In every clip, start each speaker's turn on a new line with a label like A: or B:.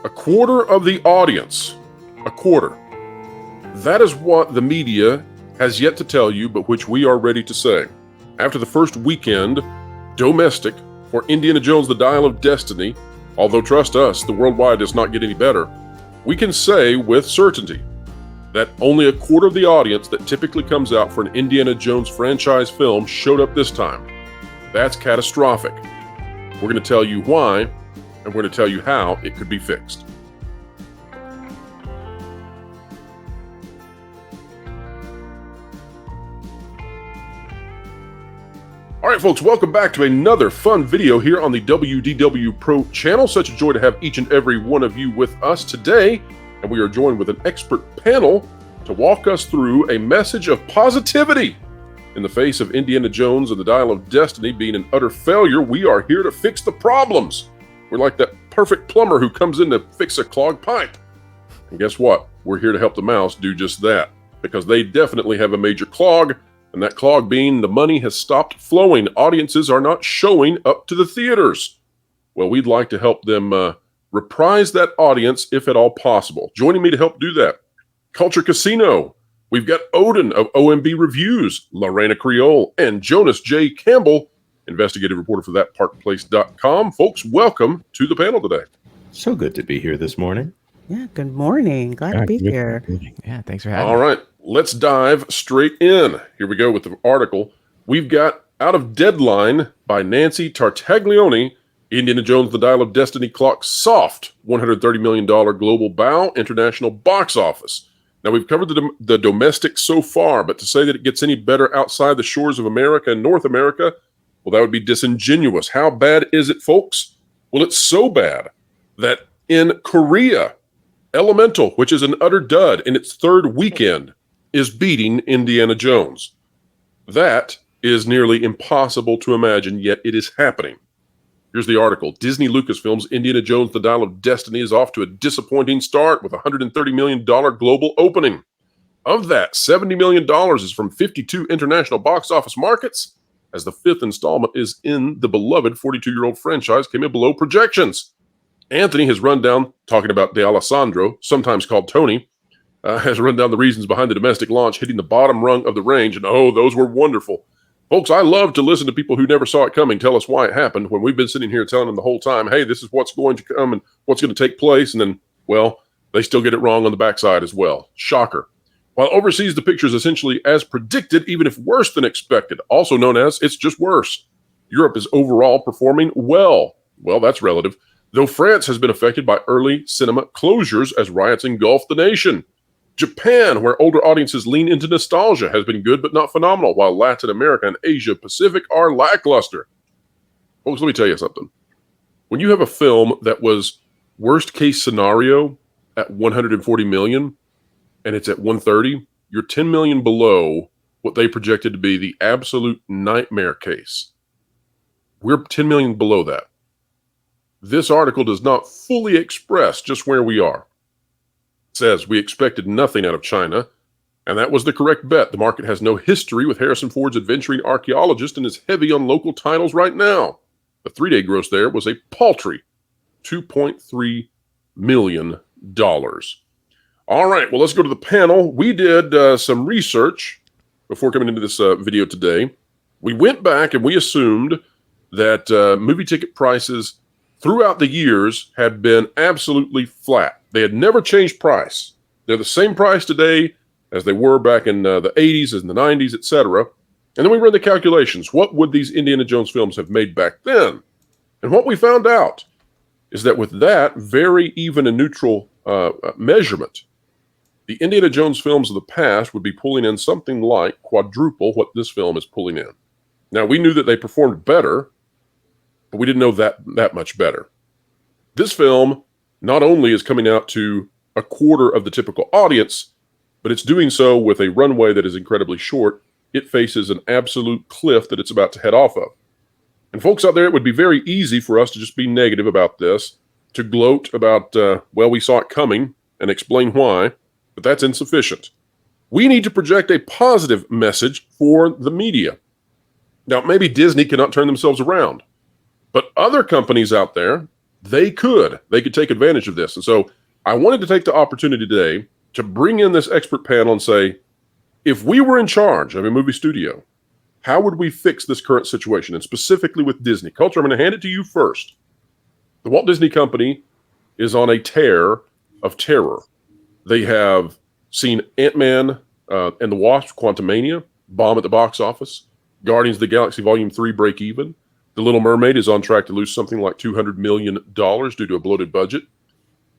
A: A quarter of the audience. A quarter. That is what the media has yet to tell you, but which we are ready to say. After the first weekend, domestic, for Indiana Jones, The Dial of Destiny, although trust us, the worldwide does not get any better, we can say with certainty that only a quarter of the audience that typically comes out for an Indiana Jones franchise film showed up this time. That's catastrophic. We're going to tell you why, and we're going to tell you how it could be fixed. All right, folks, welcome back to another fun video here on the WDW Pro channel. Such a joy to have each and every one of you with us today. And we are joined with an expert panel to walk us through a message of positivity. In the face of Indiana Jones and the Dial of Destiny being an utter failure, we are here to fix the problems. We're like that perfect plumber who comes in to fix a clogged pipe. And guess what? We're here to help the mouse do just that, because they definitely have a major clog. And that clog being the money has stopped flowing. Audiences are not showing up to the theaters. Well, we'd like to help them reprise that audience if at all possible. Joining me to help do that, Culture Casino. We've got Odin of OMB Reviews, Lorena Creole, and Jonas J. Campbell, investigative reporter for thatparkplace.com. Folks, welcome to the panel today.
B: So good to be here this morning.
C: Yeah, good morning. Glad to be here.
D: Yeah, thanks for having me.
A: All right, let's dive straight in. Here we go with the article. We've got Out of Deadline by Nancy Tartaglione. Indiana Jones, The Dial of Destiny clocks soft $130 million global bow, international box office. Now, we've covered the domestic so far, but to say that it gets any better outside the shores of America and North America, well, that would be disingenuous. How bad is it, folks? Well, it's so bad that in Korea, Elemental, which is an utter dud in its third weekend, is beating Indiana Jones. That is nearly impossible to imagine, yet it is happening. Here's the article. Disney Lucasfilm's Indiana Jones, The Dial of Destiny is off to a disappointing start with a $130 million global opening. Of that, $70 million is from 52 international box office markets, as the fifth installment is in the beloved 42-year-old franchise came in below projections. Anthony has run down, talking about De Alessandro, sometimes called Tony, has run down the reasons behind the domestic launch hitting the bottom rung of the range, and oh, those were wonderful. Folks, I love to listen to people who never saw it coming tell us why it happened when we've been sitting here telling them the whole time, hey, this is what's going to come and what's going to take place, and then, well, they still get it wrong on the backside as well. Shocker. While overseas, the picture is essentially as predicted, even if worse than expected, also known as it's just worse. Europe is overall performing well. Well, that's relative. Though France has been affected by early cinema closures as riots engulf the nation. Japan, where older audiences lean into nostalgia, has been good but not phenomenal, while Latin America and Asia Pacific are lackluster. Folks, let me tell you something. When you have a film that was worst case scenario at 140 million and it's at 130, you're 10 million below what they projected to be the absolute nightmare case. We're 10 million below that. This article does not fully express just where we are. It says, we expected nothing out of China, and that was the correct bet. The market has no history with Harrison Ford's adventuring archaeologist and is heavy on local titles right now. The three-day gross there was a paltry $2.3 million. All right, well, let's go to the panel. We did some research before coming into this video today. We went back and we assumed that movie ticket prices throughout the years had been absolutely flat. They had never changed price. They're the same price today as they were back in the 80s and the 90s, etc. And then we ran the calculations. What would these Indiana Jones films have made back then? And what we found out is that with that very even and neutral measurement, the Indiana Jones films of the past would be pulling in something like quadruple what this film is pulling in. Now, we knew that they performed better, but we didn't know that much better. This film not only is coming out to a quarter of the typical audience, but it's doing so with a runway that is incredibly short. It faces an absolute cliff that it's about to head off of. And folks out there, it would be very easy for us to just be negative about this, to gloat about, well, we saw it coming and explain why, but that's insufficient. We need to project a positive message for the media. Now, maybe Disney cannot turn themselves around, but other companies out there, they could take advantage of this. And so I wanted to take the opportunity today to bring in this expert panel and say, if we were in charge of a movie studio, how would we fix this current situation? And specifically with Disney. Culture, I'm going to hand it to you first. The Walt Disney Company is on a tear of terror. They have seen Ant-Man and the Wasp: Quantumania bomb at the box office. Guardians of the Galaxy Volume 3 break even. The Little Mermaid is on track to lose something like $200 million due to a bloated budget.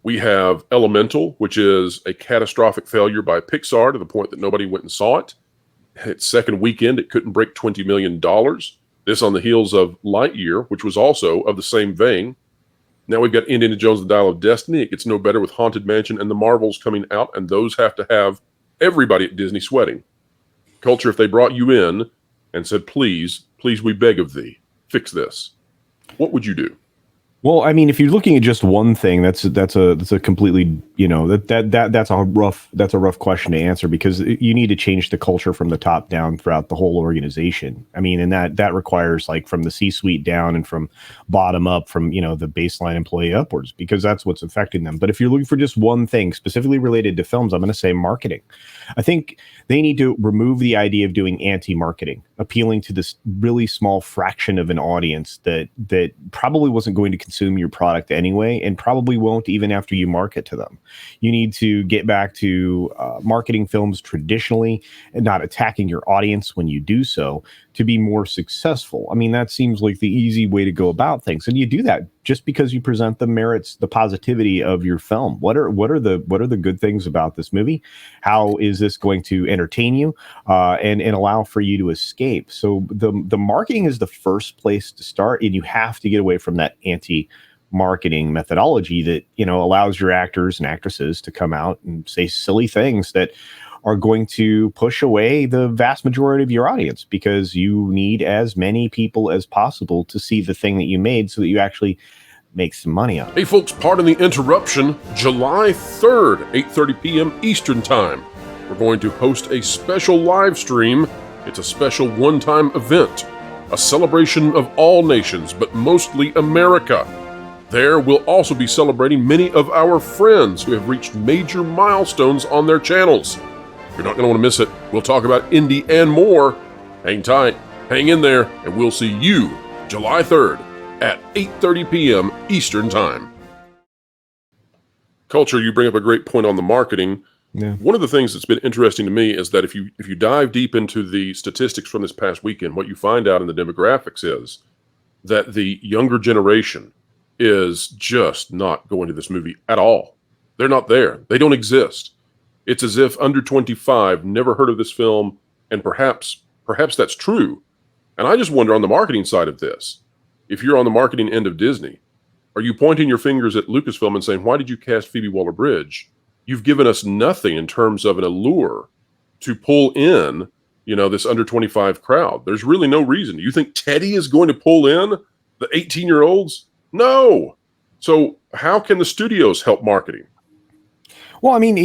A: We have Elemental, which is a catastrophic failure by Pixar to the point that nobody went and saw it. Its second weekend, it couldn't break $20 million. This on the heels of Lightyear, which was also of the same vein. Now we've got Indiana Jones and the Dial of Destiny. It gets no better with Haunted Mansion and the Marvels coming out, and those have to have everybody at Disney sweating. Culture, if they brought you in and said, please, we beg of thee, fix this, what would you do?
D: Well, I mean, if you're looking at just one thing, that's a completely, that's a rough question to answer, because you need to change the culture from the top down throughout the whole organization. I mean, and that requires, like, from the C-suite down and from bottom up, from, the baseline employee upwards, because that's what's affecting them. But if you're looking for just one thing specifically related to films, I'm going to say marketing. I think they need to remove the idea of doing anti-marketing, appealing to this really small fraction of an audience that probably wasn't going to consume your product anyway, and probably won't even after you market to them. You need to get back to marketing films traditionally and not attacking your audience when you do so to be more successful. I mean, that seems like the easy way to go about things. And you do that just because you present the merits, the positivity of your film. What are the good things about this movie? How is this going to entertain you and allow for you to escape? So the marketing is the first place to start, and you have to get away from that anti-marketing methodology that allows your actors and actresses to come out and say silly things that are going to push away the vast majority of your audience, because you need as many people as possible to see the thing that you made so that you actually make some money on it.
A: Hey folks, pardon the interruption. July 3rd, 8:30 p.m. Eastern Time, we're going to host a special live stream. It's a special one-time event, a celebration of all nations, but mostly America. There, we'll also be celebrating many of our friends who have reached major milestones on their channels. You're not going to want to miss it. We'll talk about Indy and more. Hang tight, hang in there, and we'll see you July 3rd at 8:30 p.m. Eastern Time. Culture, you bring up a great point on the marketing.
D: Yeah.
A: One of the things that's been interesting to me is that if you dive deep into the statistics from this past weekend, what you find out in the demographics is that the younger generation is just not going to this movie at all. They're not there. They don't exist. It's as if under 25 never heard of this film, and perhaps that's true. And I just wonder, on the marketing side of this, if you're on the marketing end of Disney, are you pointing your fingers at Lucasfilm and saying, why did you cast Phoebe Waller-Bridge? You've given us nothing in terms of an allure to pull in, this under 25 crowd. There's really no reason. Do you think Teddy is going to pull in the 18-year-olds? No. So how can the studios help marketing?
D: Well, I mean,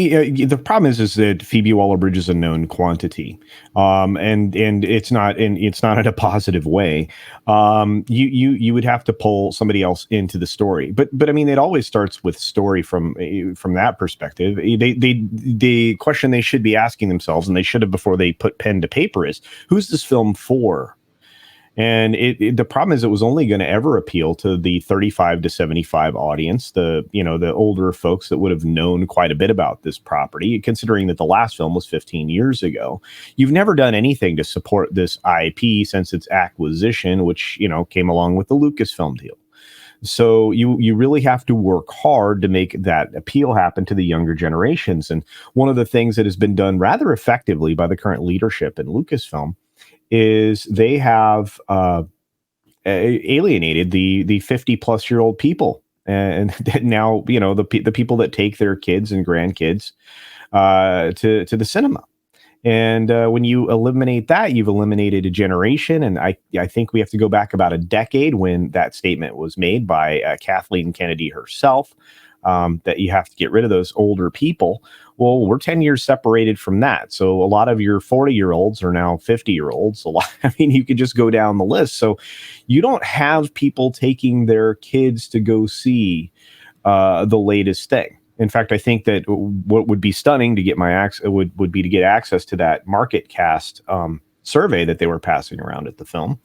D: the problem is that Phoebe Waller-Bridge is a known quantity, and it's not in a positive way. You would have to pull somebody else into the story, but I mean, it always starts with story from that perspective. The question they should be asking themselves, and they should have before they put pen to paper, is who's this film for? And the problem is it was only going to ever appeal to the 35 to 75 audience, the older folks that would have known quite a bit about this property, considering that the last film was 15 years ago. You've never done anything to support this IP since its acquisition, which, came along with the Lucasfilm deal. So you really have to work hard to make that appeal happen to the younger generations. And one of the things that has been done rather effectively by the current leadership in Lucasfilm is they have alienated the 50-plus-year-old people, and now the people that take their kids and grandkids to the cinema. And when you eliminate that, you've eliminated a generation. And I think we have to go back about a decade when that statement was made by Kathleen Kennedy herself, that you have to get rid of those older people. Well, we're 10 years separated from that. So a lot of your 40-year-olds are now 50-year-olds. I mean, you could just go down the list. So you don't have people taking their kids to go see the latest thing. In fact, I think that what would be stunning to get would be to get access to that MarketCast survey that they were passing around at the film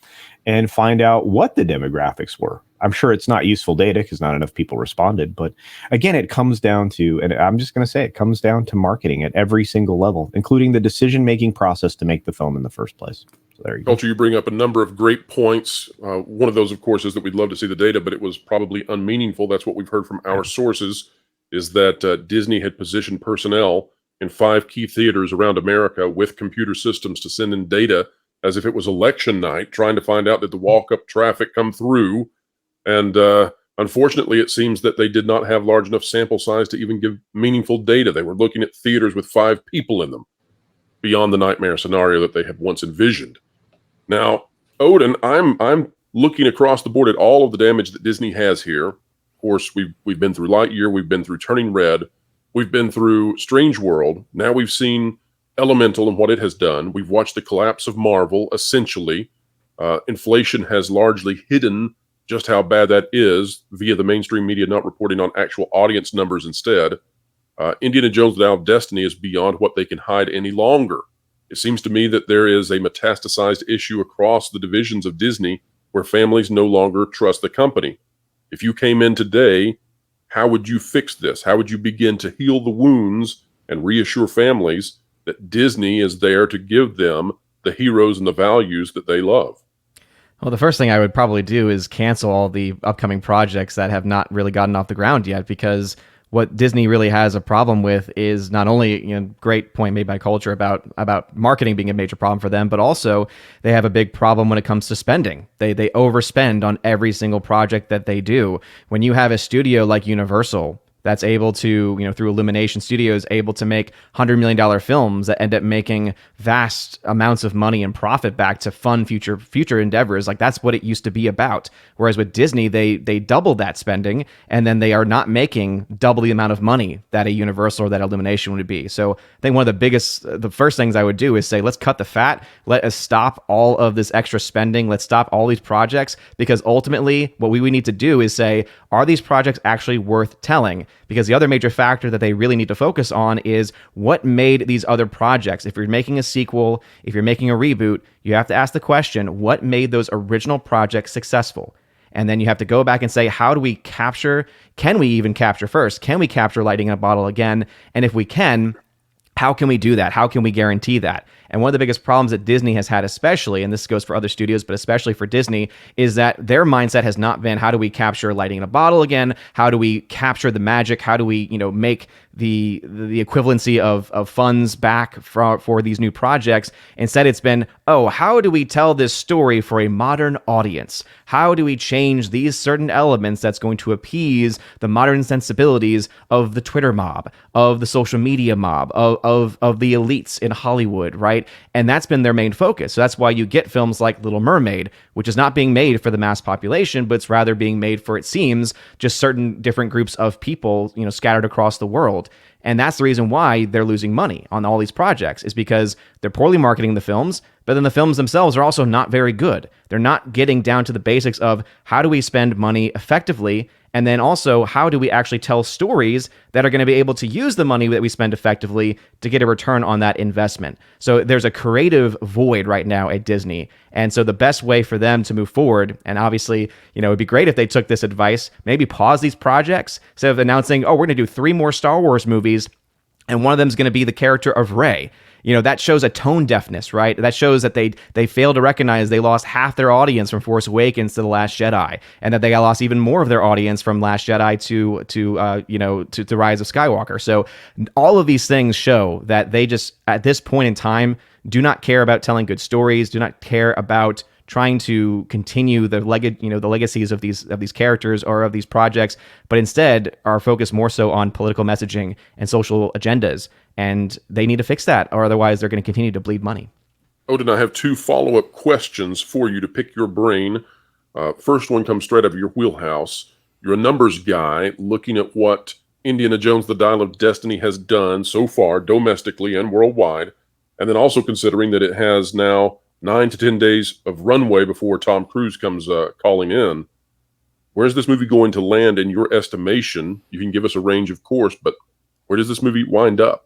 D: and find out what the demographics were. I'm sure it's not useful data because not enough people responded. But again, it comes down to, and I'm just going to say, it comes down to marketing at every single level, including the decision-making process to make the film in the first place. So there you go.
A: Culture, you bring up a number of great points. One of those, of course, is that we'd love to see the data, but it was probably unmeaningful. That's what we've heard from our sources, is that Disney had positioned personnel in 5 key theaters around America with computer systems to send in data as if it was election night, trying to find out did the walk-up traffic come through. And unfortunately, it seems that they did not have large enough sample size to even give meaningful data. They were looking at theaters with 5 people in them, beyond the nightmare scenario that they had once envisioned. Now, Odin, I'm looking across the board at all of the damage that Disney has here. Of course, we've been through Lightyear, we've been through Turning Red, we've been through Strange World. Now we've seen Elemental and what it has done. We've watched the collapse of Marvel, essentially. Inflation has largely hidden just how bad that is via the mainstream media not reporting on actual audience numbers instead. Indiana Jones and the Dial of Destiny is beyond what they can hide any longer. It seems to me that there is a metastasized issue across the divisions of Disney where families no longer trust the company. If you came in today, how would you fix this? How would you begin to heal the wounds and reassure families that Disney is there to give them the heroes and the values that they love?
E: Well, the first thing I would probably do is cancel all the upcoming projects that have not really gotten off the ground yet, because what Disney really has a problem with is not only, great point made by Culture about marketing being a major problem for them, but also they have a big problem when it comes to spending. They overspend on every single project that they do. When you have a studio like Universal that's able to, through Illumination Studios, able to make $100 million films that end up making vast amounts of money and profit back to fund future endeavors. Like, that's what it used to be about. Whereas with Disney, they doubled that spending, and then they are not making double the amount of money that a Universal or that Illumination would be. So I think one of the first things I would do is say, let's cut the fat. Let us stop all of this extra spending. Let's stop all these projects, because ultimately what we need to do is say, are these projects actually worth telling? Because the other major factor that they really need to focus on is what made these other projects. If you're making a sequel, if you're making a reboot, you have to ask the question, what made those original projects successful? And then you have to go back and say, how do we capture? Can we even capture first? Can we capture lightning in a bottle again? And if we can, how can we do that? How can we guarantee that? And one of the biggest problems that Disney has had, especially, and this goes for other studios, but especially for Disney, is that their mindset has not been, how do we capture lightning in a bottle again? How do we capture the magic? How do we, make the equivalency of funds back for these new projects? Instead, it's been, how do we tell this story for a modern audience? How do we change these certain elements that's going to appease the modern sensibilities of the Twitter mob, of the social media mob, of the elites in Hollywood, right? And that's been their main focus. So that's why you get films like Little Mermaid, which is not being made for the mass population, but it's rather being made for, it seems, just certain different groups of people, scattered across the world. And that's the reason why they're losing money on all these projects, is because they're poorly marketing the films, but then the films themselves are also not very good. They're not getting down to the basics of how do we spend money effectively, and then also how do we actually tell stories that are going to be able to use the money that we spend effectively to get a return on that investment. So there's a creative void right now at Disney. And so the best way for them to move forward, and obviously, it'd be great if they took this advice, maybe pause these projects instead of announcing, we're going to do 3 more Star Wars movies, and one of them is going to be the character of Rey. That shows a tone deafness, right? That shows that they failed to recognize they lost half their audience from Force Awakens to The Last Jedi, and that they lost even more of their audience from Last Jedi to Rise of Skywalker. So all of these things show that they just, at this point in time, do not care about telling good stories, do not care about trying to continue the legacies of these characters or of these projects, but instead are focused more so on political messaging and social agendas. and they need to fix that, or otherwise they're going to continue to bleed money.
A: Odin, I have two follow-up questions for you to pick your brain. First one comes straight out of your wheelhouse. You're a numbers guy looking at what Indiana Jones, The Dial of Destiny has done so far, domestically and worldwide, and then also considering that it has now 9 to 10 days of runway before Tom Cruise comes calling in. Where's this movie going to land in your estimation? You can give us a range, of course, but where does this movie wind up?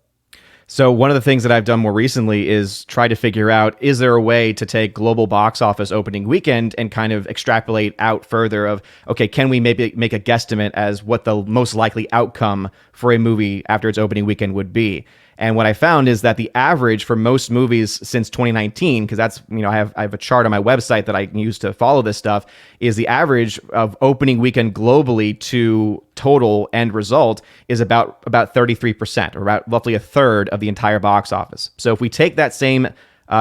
E: So one of the things that I've done more recently is try to figure out, is there a way to take global box office opening weekend and kind of extrapolate out further of, okay, can we maybe make a guesstimate as what the most likely outcome for a movie after its opening weekend would be? And what I found is that the average for most movies since 2019, because that's, I have a chart on my website that I can use to follow this stuff, is the average of opening weekend globally to total end result is about 33%, or about roughly a third of the entire box office. So if we take that same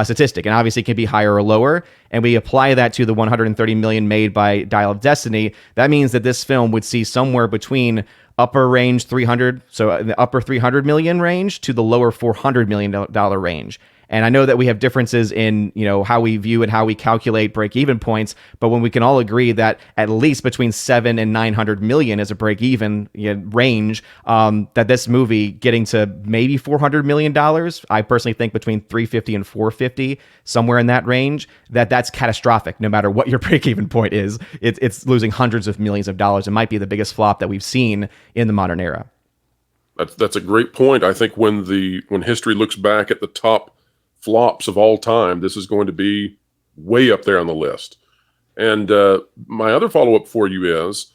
E: statistic, and obviously it can be higher or lower, and we apply that to the 130 million made by Dial of Destiny, that means that this film would see somewhere between upper range 300, so in the upper 300 million range to the lower $400 million range. And I know that we have differences in, how we view and how we calculate break-even points, but when we can all agree that at least between 7 and 900 million is a break-even range, that this movie getting to maybe $400 million, I personally think between 350 and 450, somewhere in that range, that's catastrophic. No matter what your break-even point is, it's losing hundreds of millions of dollars. It might be the biggest flop that we've seen in the modern era.
A: That's a great point. I think when history looks back at the top flops of all time, this is going to be way up there on the list. And my other follow-up for you is,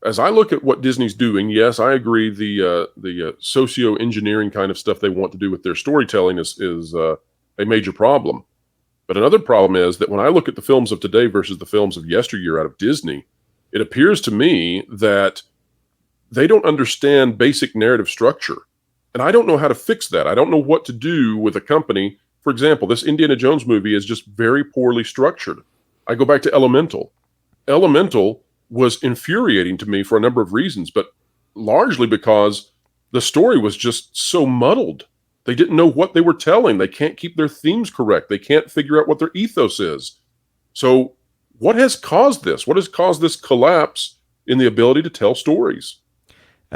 A: as I look at what Disney's doing, yes, I agree the socio-engineering kind of stuff they want to do with their storytelling is a major problem. But another problem is that when I look at the films of today versus the films of yesteryear out of Disney, it appears to me that they don't understand basic narrative structure. And I don't know how to fix that. I don't know what to do with a company. For example, this Indiana Jones movie is just very poorly structured. I go back to Elemental. Elemental was infuriating to me for a number of reasons, but largely because the story was just so muddled. They didn't know what they were telling. They can't keep their themes correct. They can't figure out what their ethos is. So what has caused this? What has caused this collapse in the ability to tell stories?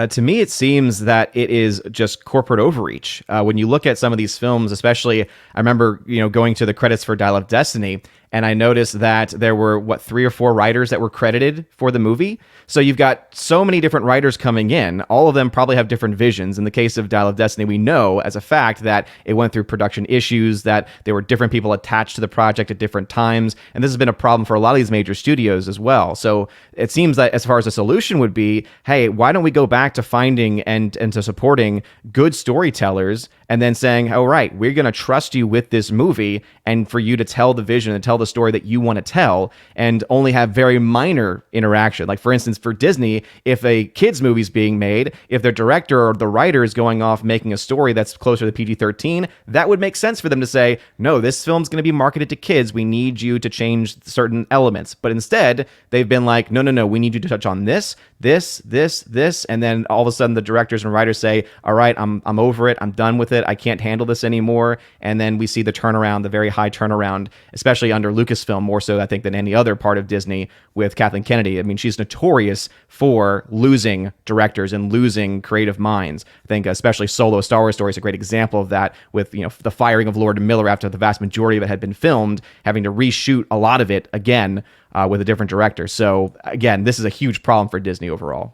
E: To me, it seems that it is just corporate overreach. When you look at some of these films, especially, I remember, going to the credits for Dial of Destiny, and I noticed that there were, 3 or 4 writers that were credited for the movie. So you've got so many different writers coming in. All of them probably have different visions. In the case of Dial of Destiny, we know as a fact that it went through production issues, that there were different people attached to the project at different times. And this has been a problem for a lot of these major studios as well. So it seems that as far as a solution would be, hey, why don't we go back to finding and to supporting good storytellers, and then saying, all right, we're going to trust you with this movie and for you to tell the vision and tell the story that you want to tell, and only have very minor interaction. Like, for instance, for Disney, if a kid's movie's being made, if their director or the writer is going off making a story that's closer to PG-13, that would make sense for them to say, no, this film's going to be marketed to kids. We need you to change certain elements. But instead, they've been like, no, we need you to touch on this, and then all of a sudden the directors and writers say, all right, I'm over it. I'm done with it. I can't handle this anymore. And then we see the turnaround, the very high turnaround, especially under Lucasfilm, more so I think than any other part of Disney, with Kathleen Kennedy. I mean, she's notorious for losing directors and losing creative minds. I think especially Solo Star Wars story is a great example of that, with the firing of Lord and Miller after the vast majority of it had been filmed, having to reshoot a lot of it again with a different director. So again, this is a huge problem for Disney overall.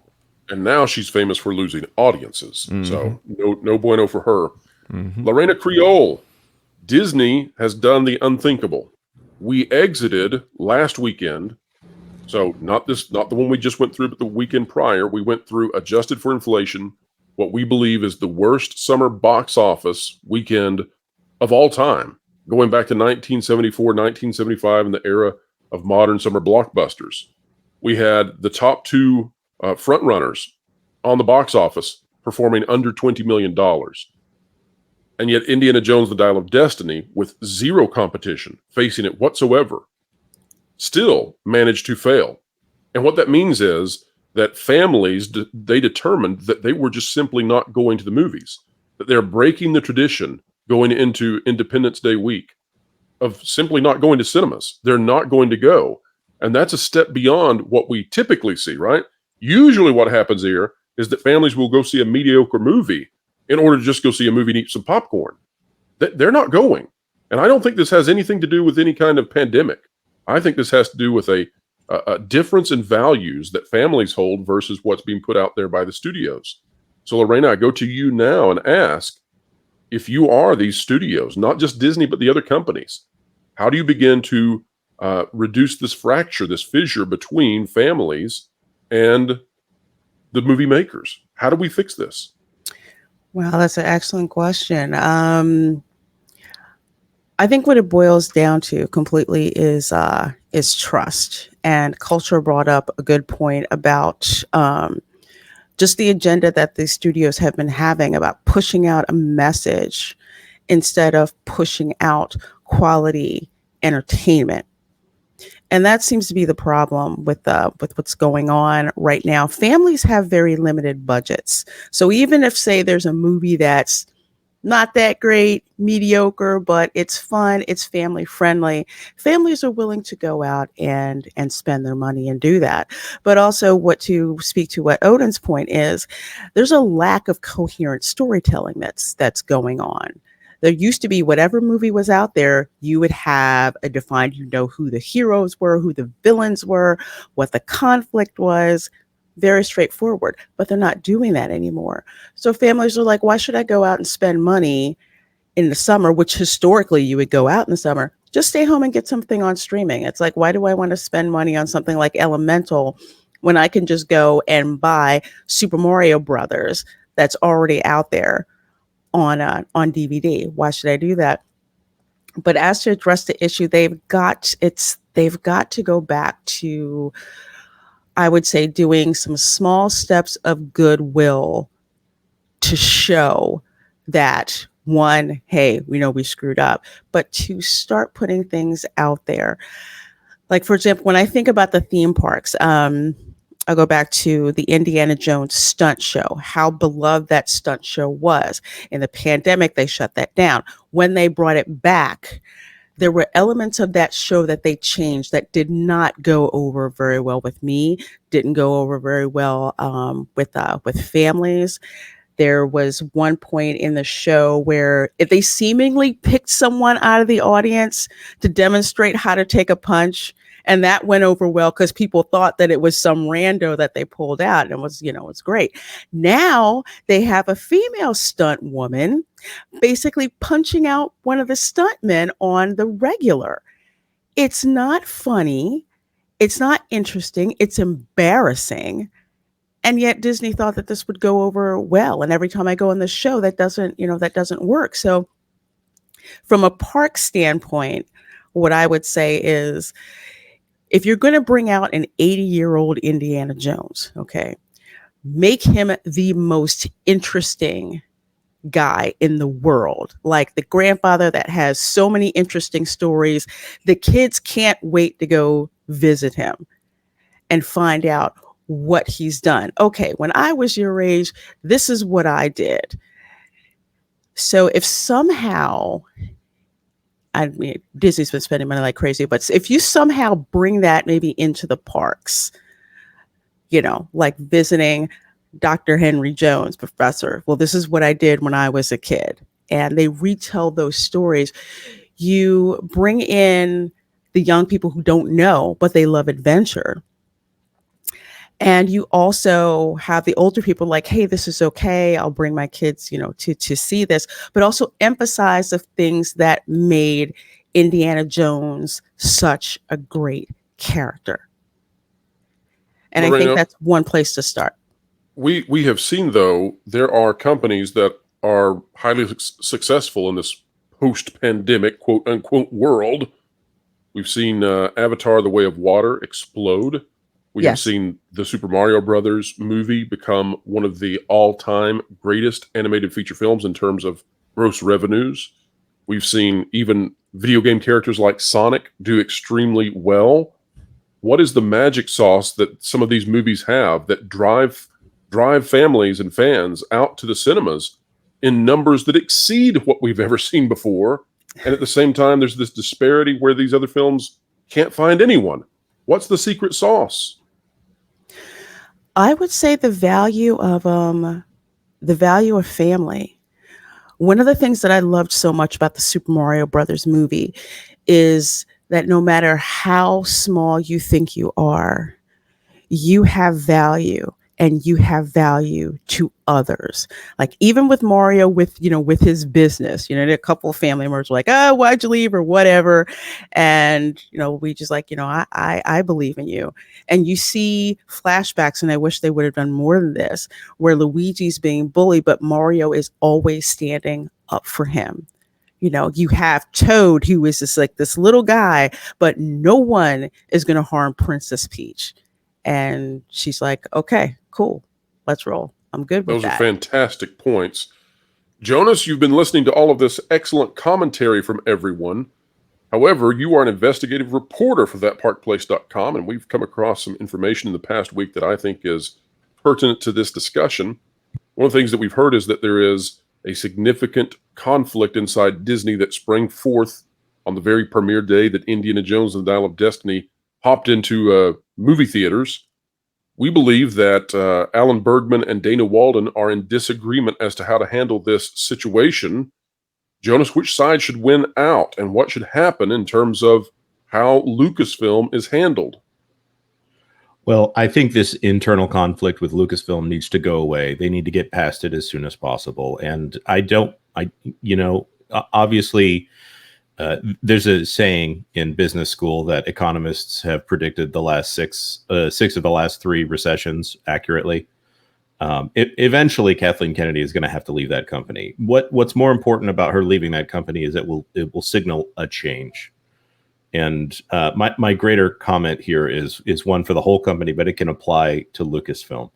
A: And now she's famous for losing audiences. Mm-hmm. So no bueno for her. Mm-hmm. Lorena Creole. Disney has done the unthinkable. We exited last weekend. So not the one we just went through, but the weekend prior, we went through, adjusted for inflation, what we believe is the worst summer box office weekend of all time, going back to 1974, 1975, in the era of modern summer blockbusters. We had the top 2 front runners on the box office performing under $20 million. And yet Indiana Jones, The Dial of Destiny, with zero competition facing it whatsoever, still managed to fail. And what that means is that families, they determined that they were just simply not going to the movies. that they're breaking the tradition going into Independence Day week of simply not going to cinemas. They're not going to go. And that's a step beyond what we typically see, right? Usually what happens here is that families will go see a mediocre movie in order to just go see a movie and eat some popcorn. They're not going. And I don't think this has anything to do with any kind of pandemic. I think this has to do with a difference in values that families hold versus what's being put out there by the studios. So Lorena, I go to you now and ask, if you are these studios, not just Disney, but the other companies, how do you begin to reduce this fracture, this fissure between families and the movie makers? How do we fix this?
C: Well, that's an excellent question. I think what it boils down to completely is trust. And culture brought up a good point about just the agenda that the studios have been having about pushing out a message instead of pushing out quality entertainment. And that seems to be the problem with what's going on right now. Families have very limited budgets. So even if, say, there's a movie that's not that great, mediocre, but it's fun, it's family friendly, families are willing to go out and spend their money and do that. But also, what to speak to what Odin's point is, there's a lack of coherent storytelling that's going on. There used to be, whatever movie was out there, you would have a defined, who the heroes were, who the villains were, what the conflict was. Very straightforward, but they're not doing that anymore. So families are like, why should I go out and spend money in the summer, which historically you would go out in the summer? Just stay home and get something on streaming. It's like, why do I want to spend money on something like Elemental when I can just go and buy Super Mario Brothers that's already out there on DVD? Why should I do that? But as to address the issue, they've got to go back to, I would say, doing some small steps of goodwill to show that, one, hey, we know we screwed up, but to start putting things out there. Like, for example, when I think about the theme parks, I'll go back to the Indiana Jones stunt show, how beloved that stunt show was. In the pandemic, they shut that down. When they brought it back, there were elements of that show that they changed that did not go over very well with me, didn't go over very well with families. There was one point in the show where if they seemingly picked someone out of the audience to demonstrate how to take a punch, and that went over well because people thought that it was some rando that they pulled out, and it's great. Now they have a female stunt woman basically punching out one of the stuntmen on the regular. It's not funny. It's not interesting. It's embarrassing. And yet Disney thought that this would go over well. And every time I go on the show, that doesn't work. So from a park standpoint, what I would say is, if you're going to bring out an 80-year-old Indiana Jones, okay, make him the most interesting guy in the world, like the grandfather that has so many interesting stories. The kids can't wait to go visit him and find out what he's done. Okay, when I was your age, this is what I did. So if somehow, I mean, Disney's been spending money like crazy, but if you somehow bring that maybe into the parks, like visiting Dr. Henry Jones, professor. Well, this is what I did when I was a kid. And they retell those stories. You bring in the young people who don't know, but they love adventure. And you also have the older people like, hey, this is okay. I'll bring my kids, to see this, but also emphasize the things that made Indiana Jones such a great character. And
A: Lorena,
C: I think that's one place to start.
A: We have seen, though, there are companies that are highly successful in this post-pandemic, quote unquote, world. We've seen Avatar: The Way of Water explode. We have seen the Super Mario Brothers movie become one of the all-time greatest animated feature films in terms of gross revenues. We've seen even video game characters like Sonic do extremely well. What is the magic sauce that some of these movies have that drive families and fans out to the cinemas in numbers that exceed what we've ever seen before. And at the same time, there's this disparity where these other films can't find anyone. What's the secret sauce?
C: I would say the value of family. One of the things that I loved so much about the Super Mario Brothers movie is that no matter how small you think you are, you have value and you have value to others. Like even with Mario, with his business, a couple of family members were like, oh, why'd you leave or whatever. And, we just like, I believe in you. And you see flashbacks, and I wish they would have done more than this, where Luigi's being bullied, but Mario is always standing up for him. You have Toad, who is just like this little guy, but no one is going to harm Princess Peach. And she's like, okay, cool, let's roll. I'm good with
A: Those
C: that.
A: are fantastic points. Jonas, you've been listening to all of this excellent commentary from everyone. However, you are an investigative reporter for thatparkplace.com, and we've come across some information in the past week that I think is pertinent to this discussion. One of the things that we've heard is that there is a significant conflict inside Disney that sprang forth on the very premiere day that Indiana Jones and the Dial of Destiny hopped into movie theaters. We believe that Alan Bergman and Dana Walden are in disagreement as to how to handle this situation. Jonas, which side should win out, and what should happen in terms of how Lucasfilm is handled?
B: Well, I think this internal conflict with Lucasfilm needs to go away. They need to get past it as soon as possible. And obviously, there's a saying in business school that economists have predicted the last six of the last three recessions accurately. Eventually, Kathleen Kennedy is going to have to leave that company. What's more important about her leaving that company is it will signal a change. And my greater comment here is one for the whole company, but it can apply to Lucasfilm.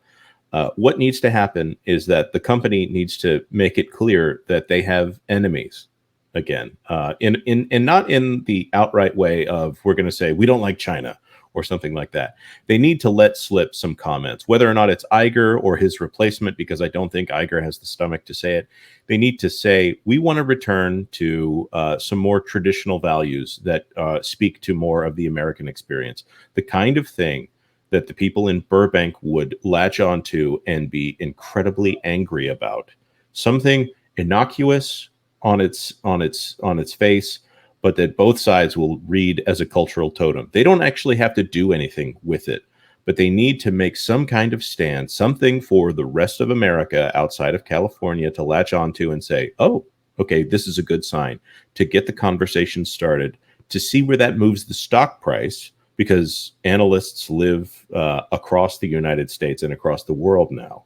B: What needs to happen is that the company needs to make it clear that they have enemies again, and not in the outright way of we're going to say we don't like China or something like that. They need to let slip some comments, whether or not it's Iger or his replacement, because I don't think Iger has the stomach to say it. They need to say, we want to return to some more traditional values that speak to more of the American experience, the kind of thing that the people in Burbank would latch onto and be incredibly angry about. Something innocuous on its face, but that both sides will read as a cultural totem. They don't actually have to do anything with it, but they need to make some kind of stand, something for the rest of America outside of California to latch onto and say, oh, okay, this is a good sign, to get the conversation started, to see where that moves the stock price, because analysts live across the United States and across the world now.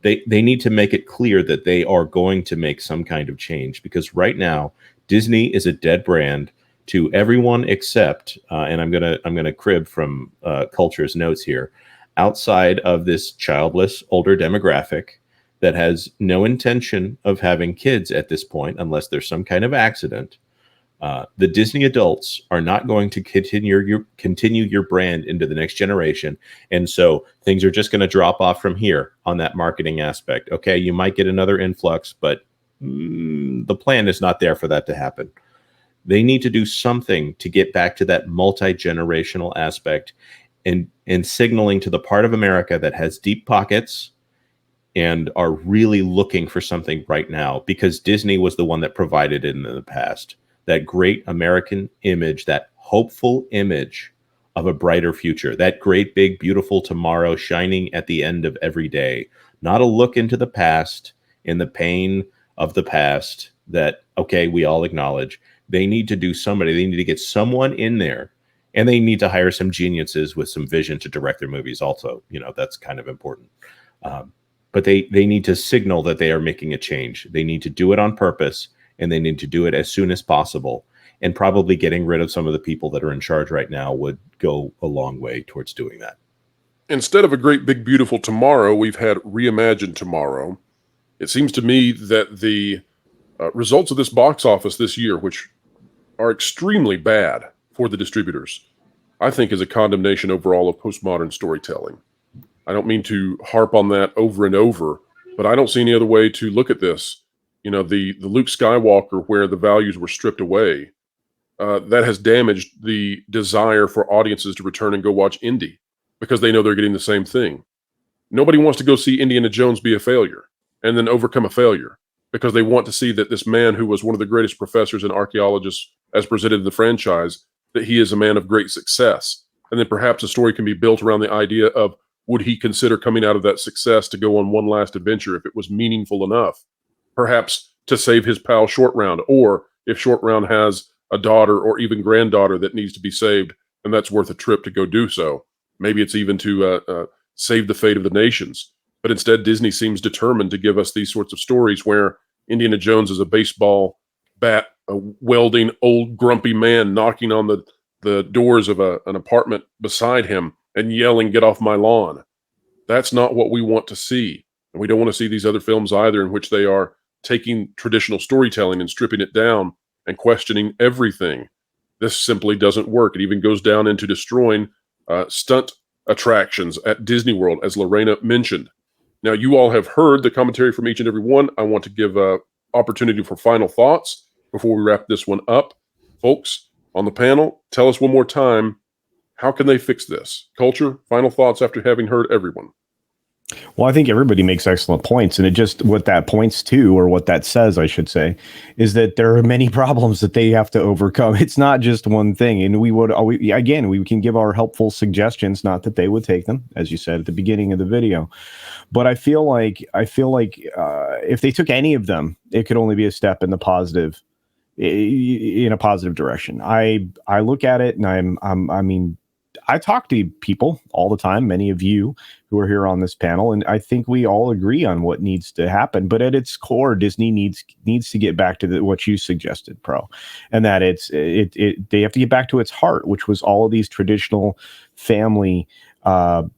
B: They need to make it clear that they are going to make some kind of change, because right now Disney is a dead brand to everyone except, and I'm gonna crib from Culture's notes here, outside of this childless older demographic that has no intention of having kids at this point, unless there's some kind of accident. The Disney adults are not going to continue your brand into the next generation. And so things are just going to drop off from here on that marketing aspect. Okay, you might get another influx, but the plan is not there for that to happen. They need to do something to get back to that multi-generational aspect and signaling to the part of America that has deep pockets and are really looking for something right now, because Disney was the one that provided it in the past. That great American image, that hopeful image of a brighter future, that great, big, beautiful tomorrow shining at the end of every day, not a look into the past and the pain of the past that, okay, we all acknowledge. They need to do they need to get someone in there, and they need to hire some geniuses with some vision to direct their movies also. That's kind of important. But they need to signal that they are making a change. They need to do it on purpose, and they need to do it as soon as possible. And probably getting rid of some of the people that are in charge right now would go a long way towards doing that.
A: Instead of a great big beautiful tomorrow, we've had reimagined tomorrow. It seems to me that the results of this box office this year, which are extremely bad for the distributors, I think is a condemnation overall of postmodern storytelling. I don't mean to harp on that over and over, but I don't see any other way to look at this the Luke Skywalker where the values were stripped away, that has damaged the desire for audiences to return and go watch Indy because they know they're getting the same thing. Nobody wants to go see Indiana Jones be a failure and then overcome a failure because they want to see that this man who was one of the greatest professors and archaeologists as presented in the franchise, that he is a man of great success. And then perhaps a story can be built around the idea of, would he consider coming out of that success to go on one last adventure if it was meaningful enough? Perhaps to save his pal Short Round, or if Short Round has a daughter or even granddaughter that needs to be saved, and that's worth a trip to go do so. Maybe it's even to save the fate of the nations. But instead, Disney seems determined to give us these sorts of stories where Indiana Jones is a baseball bat, a welding old grumpy man knocking on the doors of an apartment beside him and yelling, "Get off my lawn." That's not what we want to see. And we don't want to see these other films either, in which they are taking traditional storytelling and stripping it down and questioning everything. This simply doesn't work. It even goes down into destroying stunt attractions at Disney World, as Lorena mentioned. Now, you all have heard the commentary from each and every one. I want to give opportunity for final thoughts before we wrap this one up. Folks on the panel, tell us one more time, how can they fix this? Culture, final thoughts after having heard everyone.
D: Well, I think everybody makes excellent points, and it just what that points to, or what that says, I should say, is that there are many problems that they have to overcome. It's not just one thing, and we can give our helpful suggestions, not that they would take them, as you said at the beginning of the video, but I feel like if they took any of them, it could only be a step in a positive direction. I look at it, and I talk to people all the time, many of you who are here on this panel, and I think we all agree on what needs to happen. But at its core, Disney needs to get back to what you suggested, Pro, and that they have to get back to its heart, which was all of these traditional family values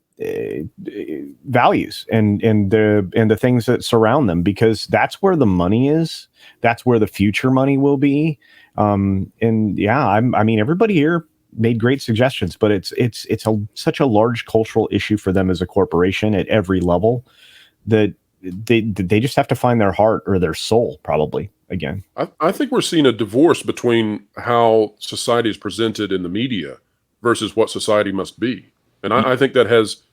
D: and the things that surround them, because that's where the money is. That's where the future money will be. Everybody here made great suggestions, but it's such a large cultural issue for them as a corporation at every level that they just have to find their heart or their soul, probably, again.
A: I think we're seeing a divorce between how society is presented in the media versus what society must be. And I think that has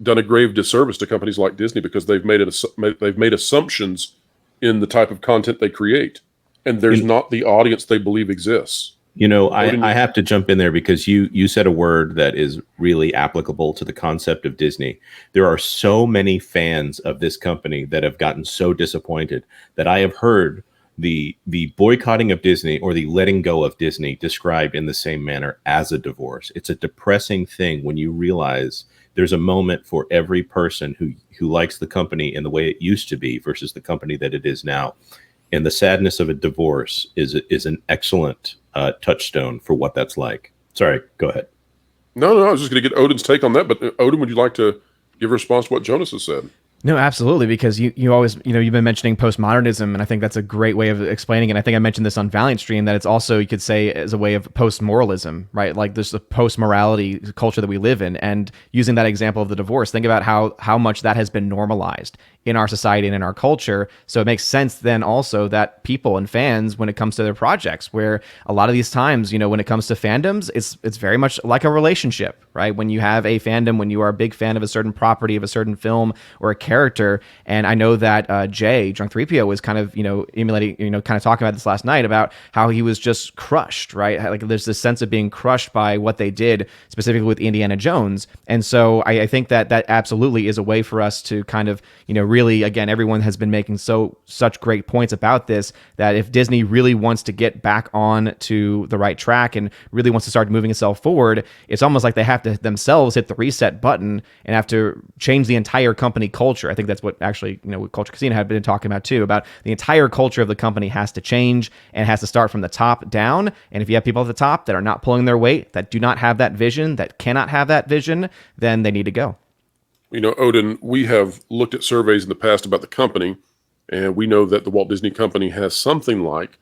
A: done a grave disservice to companies like Disney, because they've made assumptions in the type of content they create, and there's not the audience they believe exists.
B: I have to jump in there because you said a word that is really applicable to the concept of Disney. There are so many fans of this company that have gotten so disappointed that I have heard the boycotting of Disney or the letting go of Disney described in the same manner as a divorce. It's a depressing thing when you realize there's a moment for every person who likes the company in the way it used to be versus the company that it is now. And the sadness of a divorce is an excellent touchstone for what that's like. Sorry, go ahead.
A: No, I was just going to get Odin's take on that. But Odin, would you like to give a response to what Jonas has said?
E: No, absolutely, because you always, you've been mentioning postmodernism, and I think that's a great way of explaining it. I think I mentioned this on Valiant Stream, that it's also, you could say, as a way of post-moralism, right? Like there's the post-morality culture that we live in, and using that example of the divorce, think about how much that has been normalized in our society and in our culture. So it makes sense then also that people and fans, when it comes to their projects, where a lot of these times, when it comes to fandoms, it's very much like a relationship, right? When you have a fandom, when you are a big fan of a certain property, of a certain film or a character, and I know that Jay, Drunk 3PO, was kind of, emulating, kind of talking about this last night about how he was just crushed, right? Like there's this sense of being crushed by what they did, specifically with Indiana Jones. And so I think that absolutely is a way for us to kind of, really, again, everyone has been making such great points about this, that if Disney really wants to get back on to the right track and really wants to start moving itself forward, it's almost like they have to themselves hit the reset button and have to change the entire company culture. I think that's what actually, what Culture Casino had been talking about too, about the entire culture of the company has to change and has to start from the top down. And if you have people at the top that are not pulling their weight, that do not have that vision, that cannot have that vision, then they need to go.
A: Odin, we have looked at surveys in the past about the company, and we know that the Walt Disney Company has something like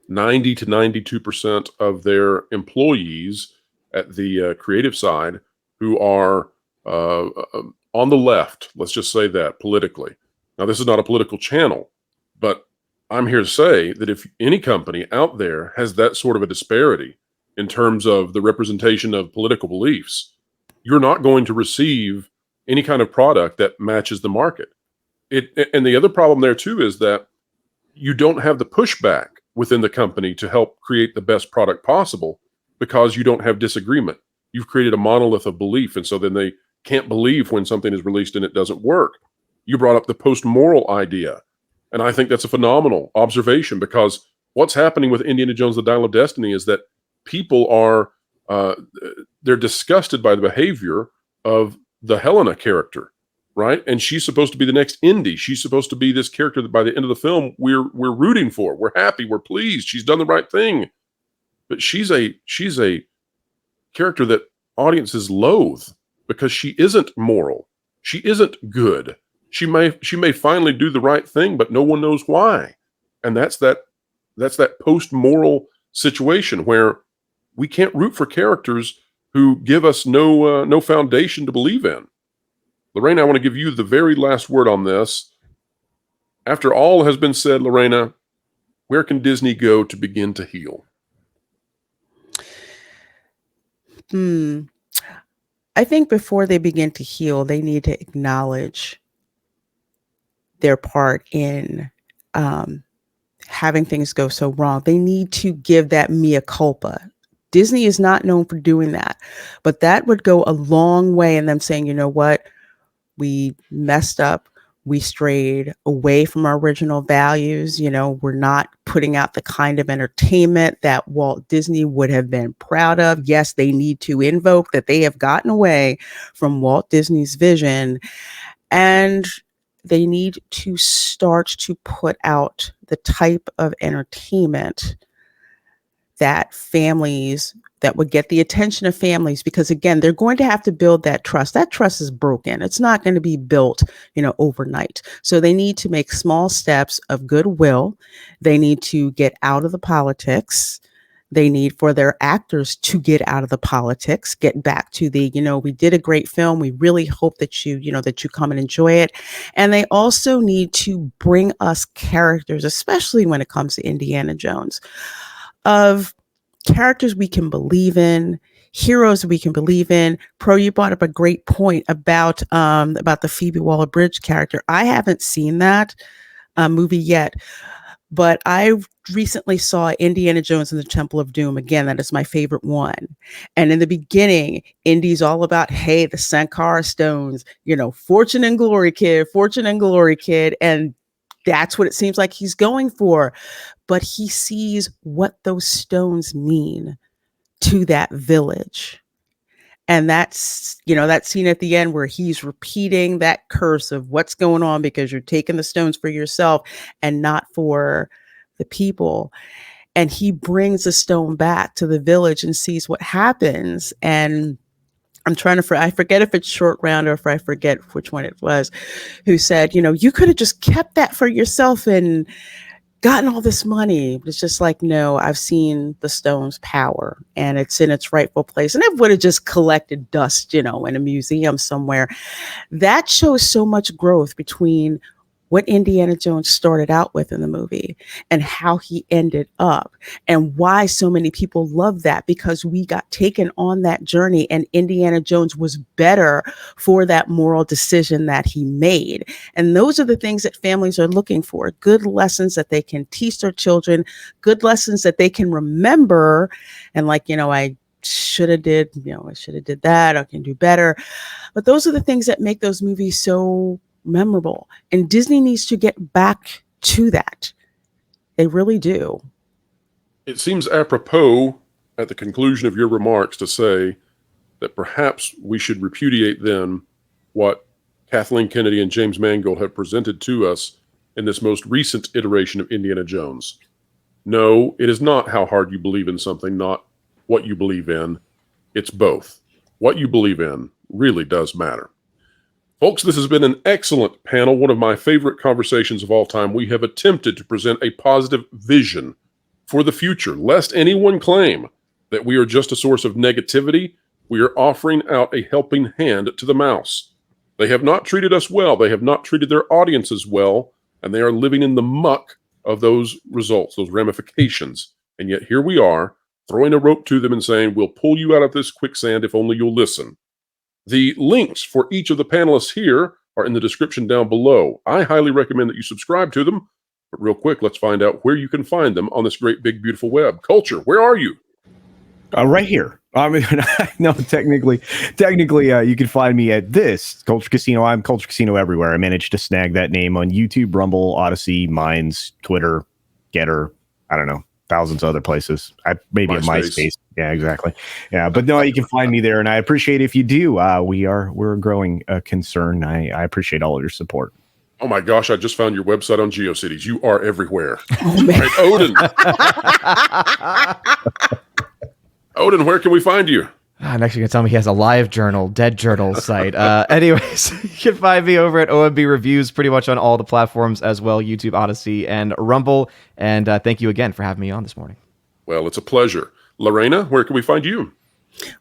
A: 90 to 92% of their employees at the creative side who are on the left, let's just say that, politically. Now, this is not a political channel, but I'm here to say that if any company out there has that sort of a disparity in terms of the representation of political beliefs, you're not going to receive any kind of product that matches the market. And the other problem there too is that you don't have the pushback within the company to help create the best product possible because you don't have disagreement. You've created a monolith of belief, and so then they can't believe when something is released and it doesn't work. You brought up the post-moral idea, and I think that's a phenomenal observation, because what's happening with Indiana Jones: The Dial of Destiny is that people are they're disgusted by the behavior of the Helena character, right? And she's supposed to be the next Indy. She's supposed to be this character that by the end of the film we're rooting for. We're happy. We're pleased. She's done the right thing. But she's a character that audiences loathe because she isn't moral. She isn't good. She may finally do the right thing, but no one knows why. And that's that post-moral situation where we can't root for characters who give us no foundation to believe in. Lorena, I want to give you the very last word on this. After all has been said, Lorena, where can Disney go to begin to heal?
C: I think before they begin to heal, they need to acknowledge their part in having things go so wrong. They need to give that mea culpa. Disney is not known for doing that, but that would go a long way in them saying, you know what, we messed up. We strayed away from our original values. You know, we're not putting out the kind of entertainment that Walt Disney would have been proud of. Yes, they need to invoke that they have gotten away from Walt Disney's vision, and they need to start to put out the type of entertainment that would get the attention of families, because again, they're going to have to build that trust. That trust is broken. It's not going to be built, overnight. So they need to make small steps of goodwill. They need to get out of the politics. They need for their actors to get out of the politics, get back to the, we did a great film. We really hope that you come and enjoy it. And they also need to bring us characters, especially when it comes to Indiana Jones, of characters we can believe in, heroes we can believe in. Pro, you brought up a great point about the Phoebe Waller-Bridge character. I haven't seen that movie yet, but I recently saw Indiana Jones and the Temple of Doom. Again, that is my favorite one. And in the beginning, Indy's all about, hey, the Sankara stones, fortune and glory, kid. And that's what it seems like he's going for. But he sees what those stones mean to that village. And that's, that scene at the end where he's repeating that curse of what's going on because you're taking the stones for yourself and not for the people. And he brings the stone back to the village and sees what happens. And I'm trying to, I forget if it's Short Round or if I forget which one it was, who said, you could have just kept that for yourself and gotten all this money. It's just like, no, I've seen the stone's power and it's in its rightful place. And it would have just collected dust, in a museum somewhere. That shows so much growth between what Indiana Jones started out with in the movie and how he ended up, and why so many people love that, because we got taken on that journey and Indiana Jones was better for that moral decision that he made. And those are the things that families are looking for: good lessons that they can teach their children, good lessons that they can remember. And like, I should have did that. I can do better. But those are the things that make those movies so memorable. And Disney needs to get back to that. They really do.
A: It seems apropos at the conclusion of your remarks to say that perhaps we should repudiate then what Kathleen Kennedy and James Mangold have presented to us in this most recent iteration of Indiana Jones. No, it is not how hard you believe in something, not what you believe in. It's both. What you believe in really does matter. Folks, this has been an excellent panel, one of my favorite conversations of all time. We have attempted to present a positive vision for the future, lest anyone claim that we are just a source of negativity. We are offering out a helping hand to the mouse. They have not treated us well. They have not treated their audiences well, and they are living in the muck of those results, those ramifications. And yet here we are, throwing a rope to them and saying, we'll pull you out of this quicksand if only you'll listen. The links for each of the panelists here are in the description down below. I highly recommend that you subscribe to them. But real quick, let's find out where you can find them on this great, big, beautiful web. Culture, where are you?
D: Right here. I mean, no, technically, you can find me at this Culture Casino. I'm Culture Casino everywhere. I managed to snag that name on YouTube, Rumble, Odyssey, Minds, Twitter, Getter. I don't know, thousands of other places. Maybe a MySpace. Yeah, exactly. Yeah, but no, you can find me there, and I appreciate if you do. We're a growing concern. I appreciate all of your support.
A: Oh my gosh, I just found your website on GeoCities. You are everywhere. Oh, man. Right, Odin. Odin, where can we find you?
E: Next, you're going to tell me he has a live journal, dead journal site. Anyways, you can find me over at OMB Reviews pretty much on all the platforms as well, YouTube, Odyssey, and Rumble. And thank you again for having me on this morning.
A: Well, it's a pleasure. Lorena, where can we find you?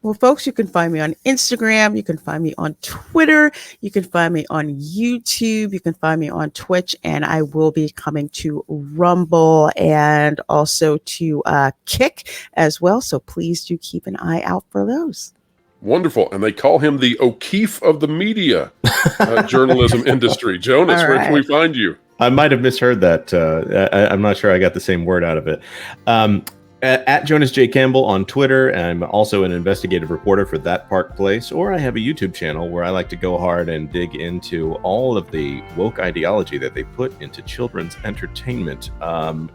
C: Well, folks, you can find me on Instagram. You can find me on Twitter. You can find me on YouTube. You can find me on Twitch. And I will be coming to Rumble and also to Kick as well. So please do keep an eye out for those.
A: Wonderful. And they call him the O'Keefe of the media journalism industry. Jonas, where can we find you?
B: I might have misheard that. I'm not sure I got the same word out of it. At Jonas J. Campbell on Twitter. I'm also an investigative reporter for That Park Place, or I have a YouTube channel where I like to go hard and dig into all of the woke ideology that they put into children's entertainment. And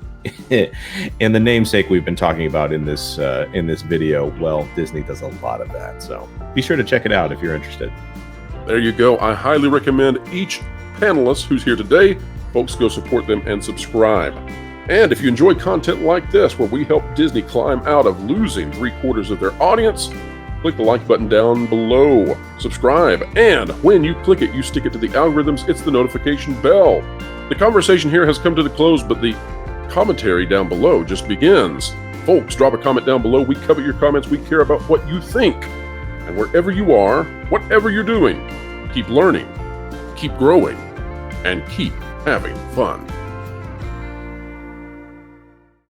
B: the namesake we've been talking about in this video, well, Disney does a lot of that. So be sure to check it out if you're interested.
A: There you go. I highly recommend each panelist who's here today. Folks, go support them and subscribe. And if you enjoy content like this, where we help Disney climb out of losing 3/4 of their audience, click the like button down below, subscribe, and when you click it, you stick it to the algorithms, it's the notification bell. The conversation here has come to the close, but the commentary down below just begins. Folks, drop a comment down below. We covet your comments. We care about what you think. And wherever you are, whatever you're doing, keep learning, keep growing, and keep having fun.